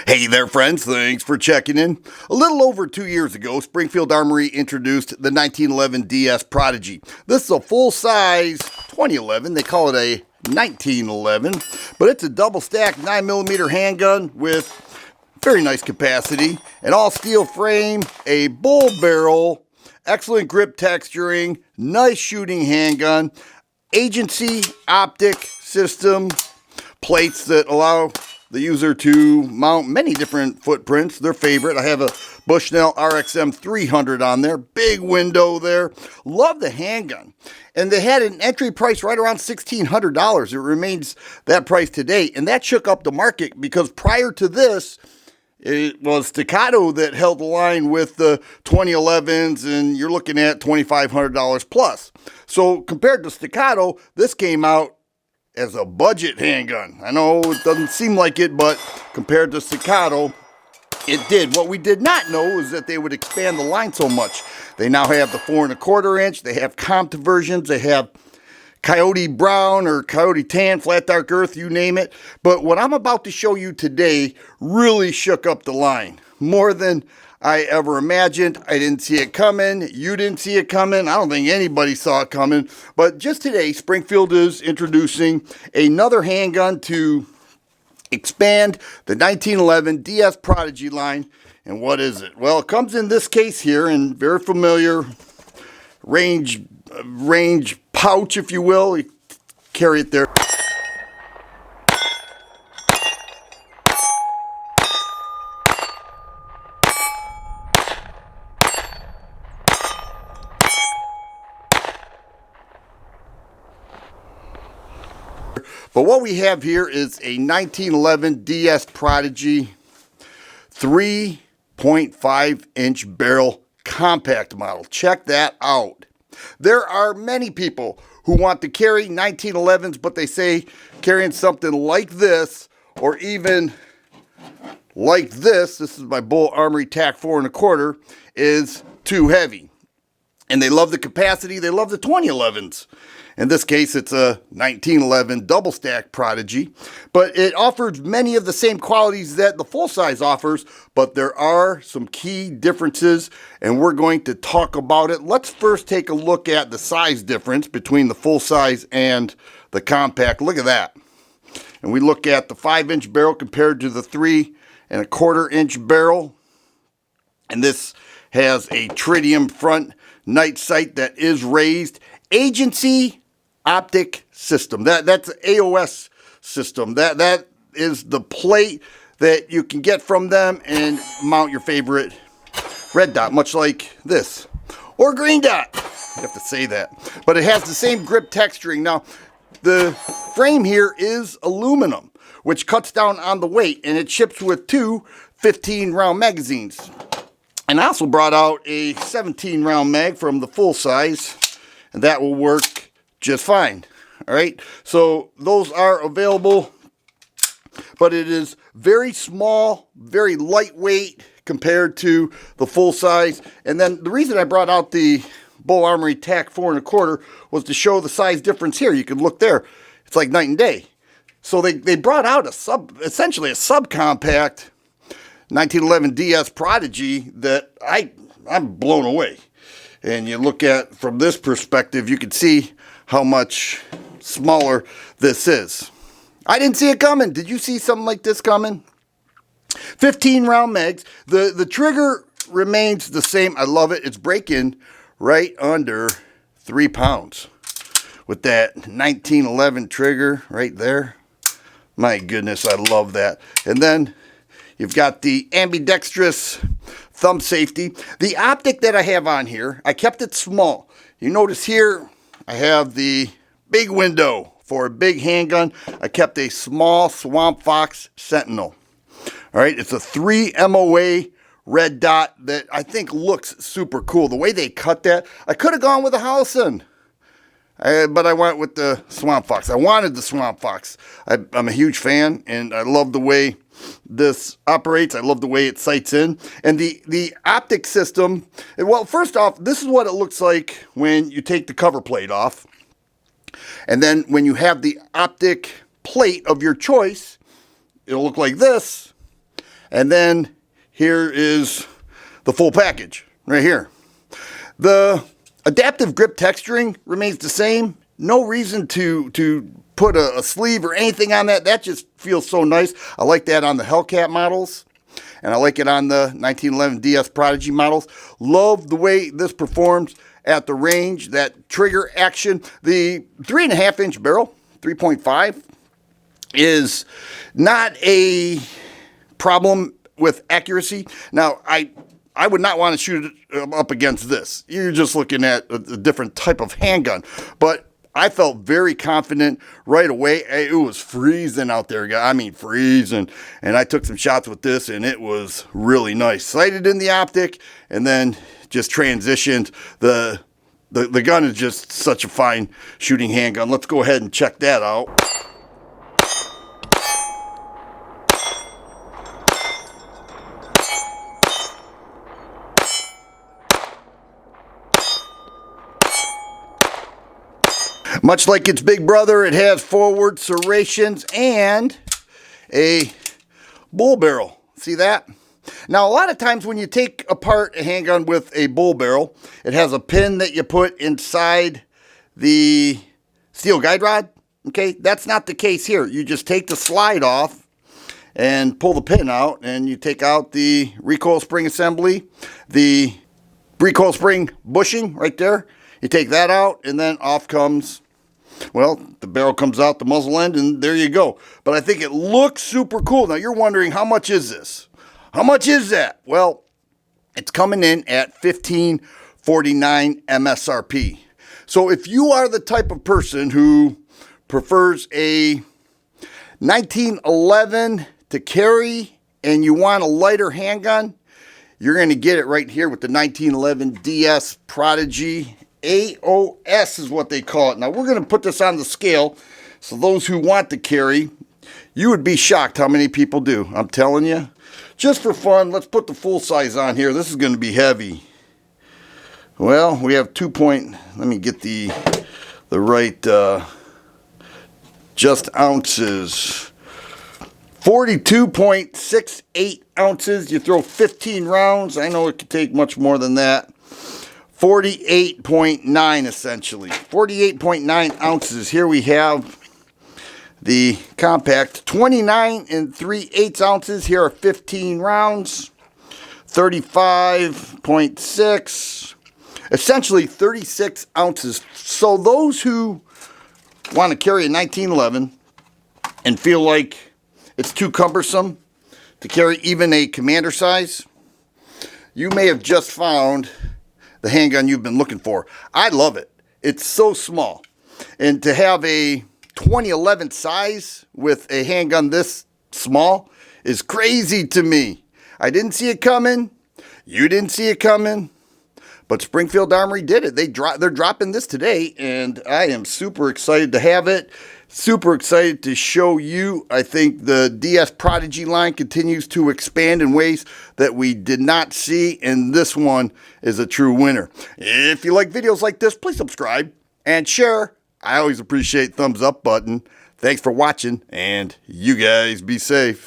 Hey there, friends. Thanks for checking in. A little over 2 years ago, Springfield Armory introduced the 1911 DS Prodigy. This is a full-size 2011. They call it a 1911, but it's a double-stack 9mm handgun with very nice capacity, an all-steel frame, a bull barrel, excellent grip texturing, nice shooting handgun, agency optic system, plates that allow the user to mount many different footprints. Their favorite, I have a Bushnell RXM 300 on there. Big window there. Love the handgun. And they had an entry price right around $1,600. It remains that price today. And that shook up the market because prior to this, it was Staccato that held the line with the 2011s, and you're looking at $2,500 plus. So compared to Staccato, this came out as a budget handgun. I know it doesn't seem like it, but compared to Staccato, it did. What we did not know is that they would expand the line so much. They now have the 4 1/4 inch. They have comp versions. They have Coyote Brown or Coyote Tan, Flat Dark Earth, you name it. But what I'm about to show you today really shook up the line. More than I ever imagined. I didn't see it coming. You didn't see it coming. I don't think anybody saw it coming. But just today, Springfield is introducing another handgun to expand the 1911 DS Prodigy line. And what is it? Well, it comes in this case here, and very familiar range pouch, if you will. You carry it there. But what we have here is a 1911 DS Prodigy 3.5 inch barrel compact model. Check that out. There are many people who want to carry 1911s, but they say carrying something like this, or even like this is my Bull Armory TAC 4 1/4, is too heavy. And they love the capacity, they love the 2011s. In this case, it's a 1911 double stack Prodigy, but it offers many of the same qualities that the full size offers, but there are some key differences, and we're going to talk about it. Let's first take a look at the size difference between the full size and the compact. Look at that. And we look at the 5-inch barrel compared to the 3 1/4 inch barrel. And this has a tritium front night sight that is raised. Agency optic system. That's an AOS system. That is the plate that you can get from them and mount your favorite red dot, much like this. Or green dot. You have to say that. But it has the same grip texturing. Now, the frame here is aluminum, which cuts down on the weight, and it ships with two 15-round magazines. And I also brought out a 17-round mag from the full size, and that will work just fine. All right, so those are available, but it is very small, very lightweight compared to the full size. And then the reason I brought out the Bull Armory TAC 4 1/4 was to show the size difference here. You can look there. It's like night and day. So they brought out essentially a subcompact 1911 DS Prodigy that I'm blown away. And you look at from this perspective, you can see how much smaller this is. I didn't see it coming. Did you see something like this coming? 15-round mags. The trigger remains the same. I love it. It's breaking right under 3 pounds with that 1911 trigger right there. My goodness, I love that. And then you've got the ambidextrous thumb safety. The optic that I have on here, I kept it small. You notice here, I have the big window for a big handgun. I kept a small Swamp Fox Sentinel. All right, it's a 3 MOA red dot that I think looks super cool. The way they cut that, I could have gone with a Howison, but I went with the Swamp Fox. I wanted the Swamp Fox. I'm a huge fan, and I love the way this operates. I love the way it sights in. And the optic system, well, first off, this is what it looks like when you take the cover plate off. And then when you have the optic plate of your choice, it'll look like this. And then here is the full package right here. The adaptive grip texturing remains the same. No reason to put a sleeve or anything on that. That just feels so nice. I like that on the Hellcat models. And I like it on the 1911 DS Prodigy models. Love the way this performs at the range. That trigger action. The 3.5 inch barrel, 3.5, is not a problem with accuracy. Now, I would not want to shoot it up against this. You're just looking at a different type of handgun. But I felt very confident right away. It was freezing out there, guys. I mean, freezing. And I took some shots with this, and it was really nice. Sighted in the optic, and then just transitioned. The gun is just such a fine shooting handgun. Let's go ahead and check that out. Much like its big brother, it has forward serrations and a bull barrel. See that? Now, a lot of times when you take apart a handgun with a bull barrel, it has a pin that you put inside the steel guide rod. Okay, that's not the case here. You just take the slide off and pull the pin out, and you take out the recoil spring assembly, the recoil spring bushing right there. You take that out, and then off comes, well, the barrel comes out the muzzle end, and there you go. But I think it looks super cool. Now, you're wondering, how much is this? How much is that? Well, it's coming in at $15.49 MSRP. So if you are the type of person who prefers a 1911 to carry and you want a lighter handgun, you're going to get it right here with the 1911 DS Prodigy. AOS is what they call it. Now, we're going to put this on the scale, so those who want to carry, you would be shocked how many people do. I'm telling you. Just for fun, let's put the full size on here. This is going to be heavy. Well, we have let me get the right just ounces. 42.68 ounces. You throw 15 rounds. I know it could take much more than that. 48.9 essentially. 48.9 ounces. Here we have the compact. 29 3/8 ounces. Here are 15 rounds. 35.6. Essentially 36 ounces. So those who want to carry a 1911 and feel like it's too cumbersome to carry even a commander size, you may have just found the handgun you've been looking for. I love it. It's so small. And to have a 2011 size with a handgun this small is crazy to me. I didn't see it coming. You didn't see it coming. But Springfield Armory did it. They're dropping this today, and I am super excited to have it. Super excited to show you. I think the DS Prodigy line continues to expand in ways that we did not see, and this one is a true winner. If you like videos like this, please subscribe and share. I always appreciate thumbs up button. Thanks for watching, and you guys be safe.